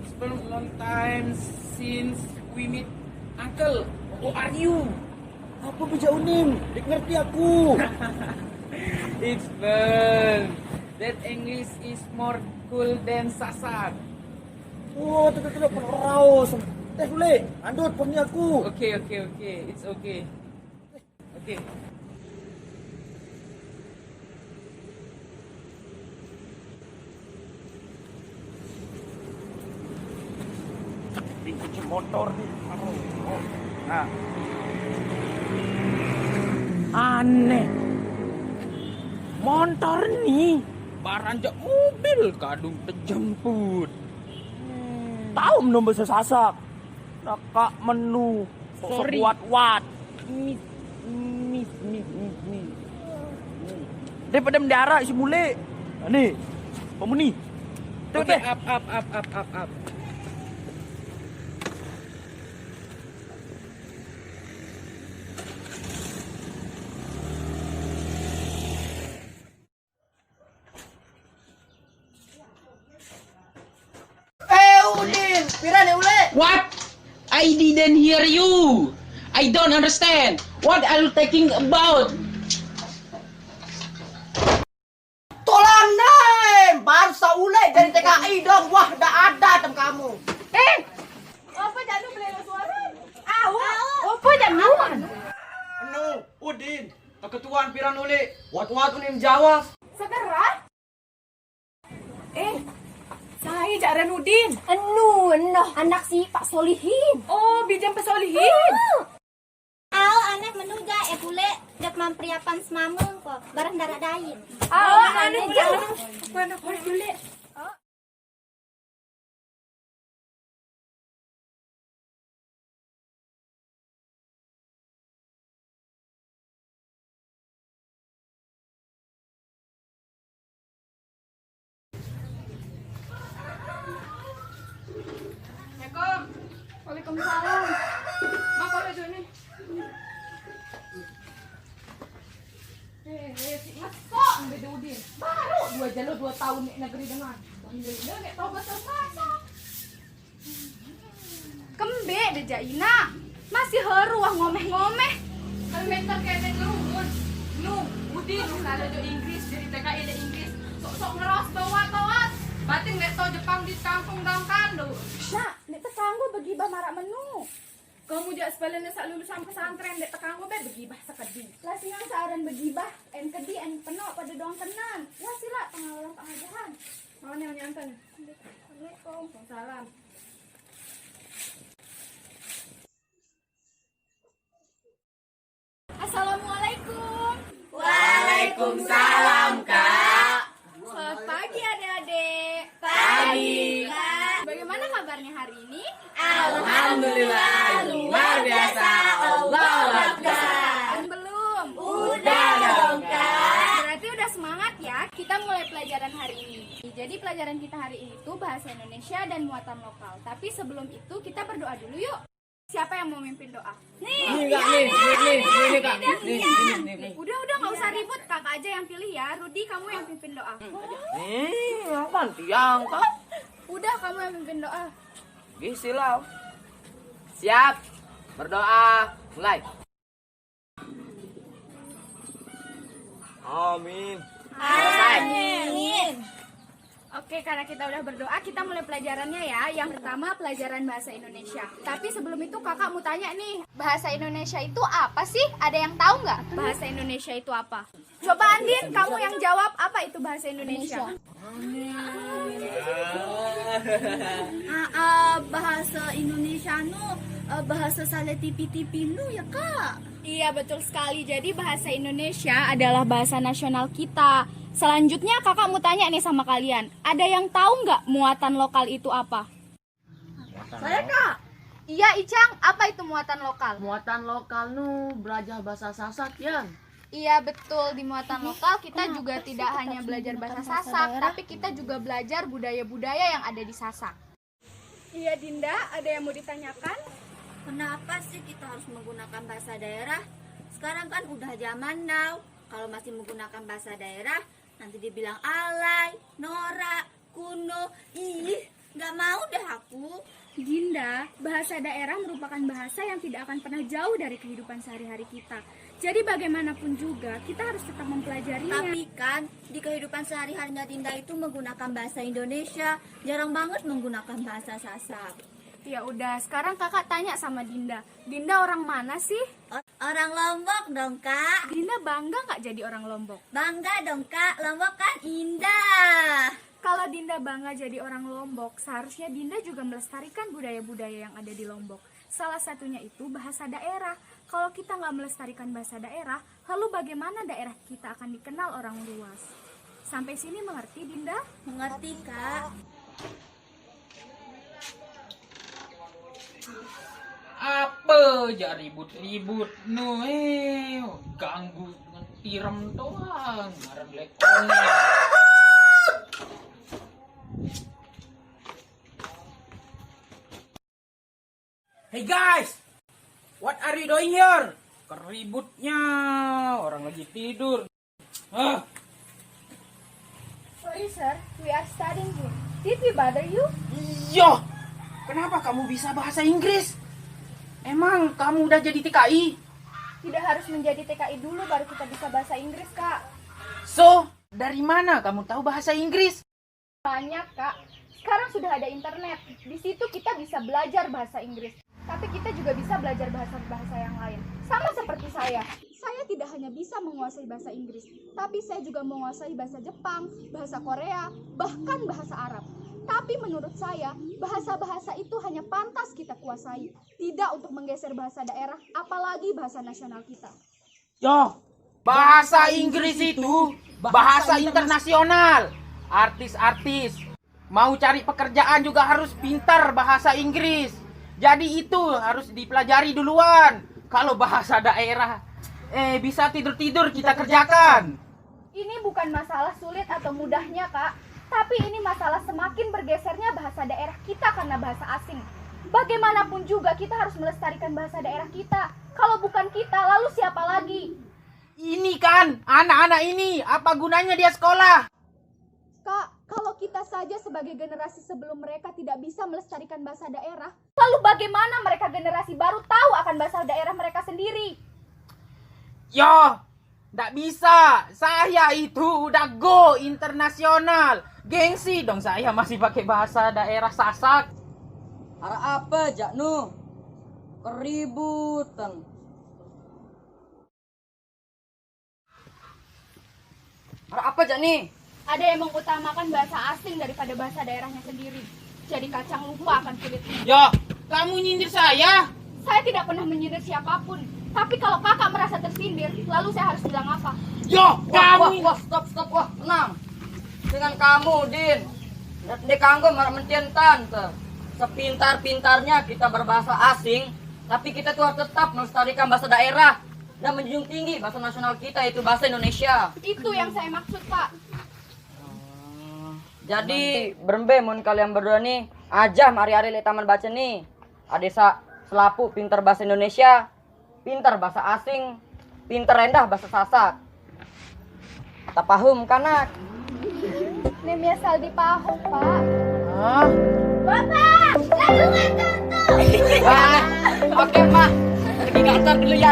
It's been a long time since we meet, Uncle. Who are you? Apa bija unim? Dik ngerti aku. It's fun. That English is more cool than Sasak. Oh, tidak raus. Teh boleh. Andut poni aku. Okay. It's okay. Okay. Kunci motor nih. Nah. Aneh. Motor nih. Baranjak mobil kadung terjemput. Tahu belum bahasa Sasak. Nakak menu. Sorry. Wat. Miss. Daripada mendarat si mule. Nih. Pemuni. Tuh Okay, teh. up. Udin, pira nih ule? What? I didn't hear you. I don't understand. What are you talking about? Tolong nih, bangsa ule dari TKI dong. Wah, dah ada tem kamu. Apa jangan lu beli suara? Apa jangan? Anu, Udin, keketuaan pira ule. Wat unim jawab. Segera? Saya Jaran Udin. Anu, anak si Pak Solihin. Oh, bijam pesolihin. Anak menuja pule dak mampriapan semameng kok. Barang darah dain. Anu jangan. Mana kau dulu? Waalaikumsalam. Mak kau ada ni. Si Mas kok beda Udin. Baru 2 tahun nek negeri dengan. Alhamdulillah nek tahu bahasa masak. Kembe de Jaina. Masih heruah ngomeh-ngomeh. Kilometer kene ngerumun. Nu, Udin kalau jo Inggris jadi TKI le Inggris. Sok-sok ngeros bawa-tawat. Batin nek tau Jepang di kampung dong kando. Nah, nek tekanggo bagi bah marak menu. Kamu jak sepelene sak lulusan pesantren nek tekanggo be begibah sekedi. Lah singang saaran begibah en kedi en penok pada dong tenan. Ya sila pengalaman pengajaran. Mau nih nyanten. Assalamualaikum. Waalaikumsalam. Assalamualaikum. Waalaikumsalam, Kak. Selamat pagi adik-adik. Pagi. Bagaimana kabarnya hari ini? Alhamdulillah, luar biasa. Allahu Akbar. Belum. Udah dong, Kak. Berarti udah semangat ya. Kita mulai pelajaran hari ini. Jadi pelajaran kita hari ini itu bahasa Indonesia dan muatan lokal. Tapi sebelum itu kita berdoa dulu yuk. Siapa yang mau mimpin doa? Nih, Kak. Nih. Udah nggak usah ribut. Kakak aja yang pilih ya. Rudi, kamu yang pimpin doa. Apaan tiang kak? Udah, kamu yang pimpin doa. Silau. Siap. Berdoa. Mulai. Amin. Amin. Oke, karena kita udah berdoa, kita mulai pelajarannya ya. Yang pertama, pelajaran bahasa Indonesia. Tapi sebelum itu kakak mau tanya nih, bahasa Indonesia itu apa sih? Ada yang tahu nggak bahasa Indonesia itu apa? Coba Andin, kamu yang jawab apa itu bahasa Indonesia? Bahasa Indonesia bahasa sale tipi-tipi lu ya, Kak. Iya, betul sekali. Jadi bahasa Indonesia adalah bahasa nasional kita. Selanjutnya kakak mau tanya nih sama kalian. Ada yang tahu nggak muatan lokal itu apa? Saya, Kak. Iya, Icang. Apa itu muatan lokal? Muatan lokal nu belajar bahasa Sasak ya. Iya, betul. Di muatan lokal kita juga tidak hanya belajar bahasa Sasak, tapi kita juga belajar budaya-budaya yang ada di Sasak. Iya, Dinda. Ada yang mau ditanyakan? Kenapa sih kita harus menggunakan bahasa daerah? Sekarang kan udah zaman now. Kalau masih menggunakan bahasa daerah, nanti dibilang alay, norak, kuno. Ih, Gak mau deh aku. Dinda, bahasa daerah merupakan bahasa yang tidak akan pernah jauh dari kehidupan sehari-hari kita. Jadi bagaimanapun juga, kita harus tetap mempelajarinya. Tapi kan di kehidupan sehari-harinya Dinda itu menggunakan bahasa Indonesia, jarang banget menggunakan bahasa Sasak. Ya udah, sekarang kakak tanya sama Dinda. Dinda orang mana sih? Orang Lombok dong kak. Dinda bangga nggak jadi orang Lombok? Bangga dong kak, Lombok kan indah. Kalau Dinda bangga jadi orang Lombok, seharusnya Dinda juga melestarikan budaya-budaya yang ada di Lombok. Salah satunya itu bahasa daerah. Kalau kita nggak melestarikan bahasa daerah, lalu bagaimana daerah kita akan dikenal orang luas? Sampai sini mengerti, Dinda? Mengerti kak. Apa aja ribut-ribut no ganggu dengan tiram doang marah lekone. Hey guys, what are you doing here? Keributnya, orang lagi tidur. Sorry sir, we are studying here. Did we bother you? Yo, kenapa kamu bisa bahasa Inggris? Emang kamu udah jadi TKI? Tidak harus menjadi TKI dulu baru kita bisa bahasa Inggris, Kak. So, dari mana kamu tahu bahasa Inggris? Banyak, Kak. Sekarang sudah ada internet. Di situ kita bisa belajar bahasa Inggris. Tapi kita juga bisa belajar bahasa-bahasa yang lain. Sama seperti saya. Saya tidak hanya bisa menguasai bahasa Inggris, tapi saya juga menguasai bahasa Jepang, bahasa Korea, bahkan bahasa Arab. Tapi menurut saya, bahasa-bahasa itu hanya pantas kita kuasai, tidak untuk menggeser bahasa daerah, apalagi bahasa nasional kita. Yo, bahasa Inggris itu bahasa internasional. Artis-artis mau cari pekerjaan juga harus pintar bahasa Inggris. Jadi itu harus dipelajari duluan. Kalau bahasa daerah, bisa tidur-tidur kita kerjakan. Ini bukan masalah sulit atau mudahnya, Kak. Tapi ini masalah semakin bergesernya bahasa daerah kita karena bahasa asing. Bagaimanapun juga kita harus melestarikan bahasa daerah kita. Kalau bukan kita, lalu siapa lagi? Ini kan, anak-anak ini, apa gunanya dia sekolah? Kak, kalau kita saja sebagai generasi sebelum mereka tidak bisa melestarikan bahasa daerah, lalu bagaimana mereka generasi baru tahu akan bahasa daerah mereka sendiri? Yo, nggak bisa. Saya itu udah go internasional. Gengsi dong saya masih pakai bahasa daerah Sasak. Arah apa Jaknu? Keributan. Arah apa Jakni? Ada yang mengutamakan bahasa asing daripada bahasa daerahnya sendiri. Jadi kacang lupa akan kulitnya. Yo, kamu nyindir saya? Saya tidak pernah menyindir siapapun. Tapi kalau kakak merasa tersindir, lalu saya harus bilang apa? Yo, kamu. Wah, stop, wah, tenang. Dengan kamu, Din. Di kanggo marah mentian tante. Sepintar-pintarnya kita berbahasa asing, tapi kita tuh harus tetap melestarikan bahasa daerah dan menjunjung tinggi bahasa nasional kita, yaitu bahasa Indonesia. Itu yang saya maksud, Pak. Jadi berembe mun kalian berdua nih aja mari-ari le taman baca nih. Adesa selapu pintar bahasa Indonesia, pintar bahasa asing, pintar rendah bahasa Sasak. Tak paham kanak? Nemia Saldi paham, Pak. Hah? Bapak, lalu tutup. Oke, Pak. Pergi kantor dulu ya.